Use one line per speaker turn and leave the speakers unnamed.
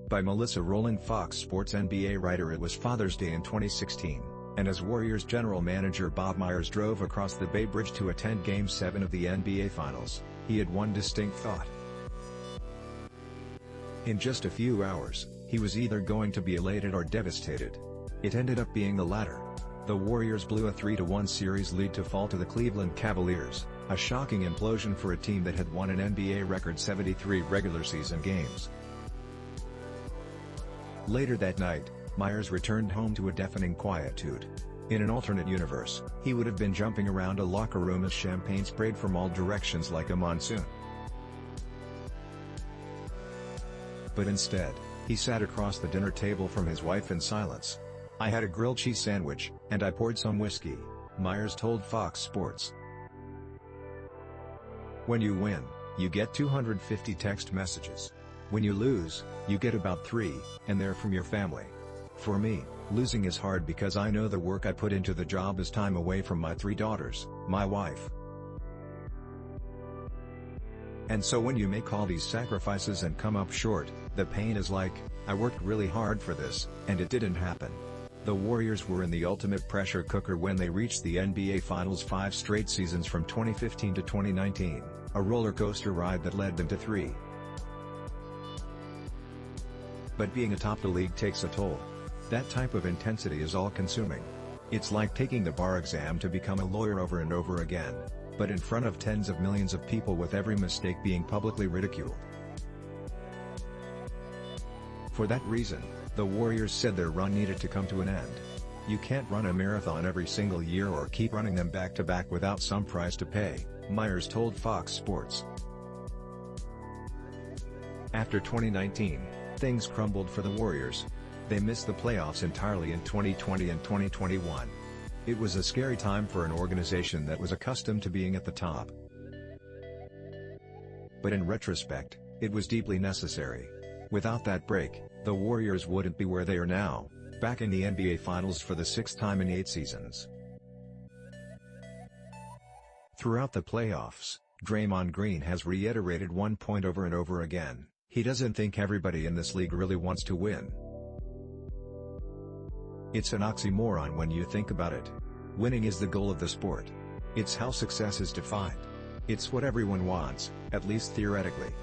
By Melissa RohlinFOX Sports NBA writer. It was Father's Day in 2016, and as Warriors general manager Bob Myers drove across the Bay Bridge to attend Game 7 of the NBA Finals, he had one distinct thought. In just a few hours, he was either going to be elated or devastated. It ended up being the latter. The Warriors blew a 3-1 series lead to fall to the Cleveland Cavaliers, a shocking implosion for a team that had won an NBA record 73 regular season games. Later that night, Myers returned home to a deafening quietude. In an alternate universe, he would have been jumping around a locker room as champagne sprayed from all directions like a monsoon. But instead, he sat across the dinner table from his wife in silence. "I had a grilled cheese sandwich, and I poured some whiskey," Myers told Fox Sports. "When you win, you get 250 text messages. When you lose, you get about 3, and they're from your family. For me, losing is hard because I know the work I put into the job is time away from my 3 daughters, my wife. And so when you make all these sacrifices and come up short, the pain is like, I worked really hard for this, and it didn't happen." The Warriors were in the ultimate pressure cooker when they reached the NBA Finals 5 straight seasons from 2015 to 2019, a roller coaster ride that led them to 3. But being atop the league takes a toll. That type of intensity is all-consuming. It's like taking the bar exam to become a lawyer over and over again, but in front of tens of millions of people with every mistake being publicly ridiculed. For that reason, the Warriors said their run needed to come to an end. "You can't run a marathon every single year or keep running them back-to-back without some price to pay," Myers told Fox Sports. After 2019, things crumbled for the Warriors. They missed the playoffs entirely in 2020 and 2021. It was a scary time for an organization that was accustomed to being at the top. But in retrospect, it was deeply necessary. Without that break, the Warriors wouldn't be where they are now, back in the NBA Finals for the 6th time in 8 seasons. Throughout the playoffs, Draymond Green has reiterated one point over and over again: he doesn't think everybody in this league really wants to win. It's an oxymoron when you think about it. Winning is the goal of the sport. It's how success is defined. It's what everyone wants, at least theoretically.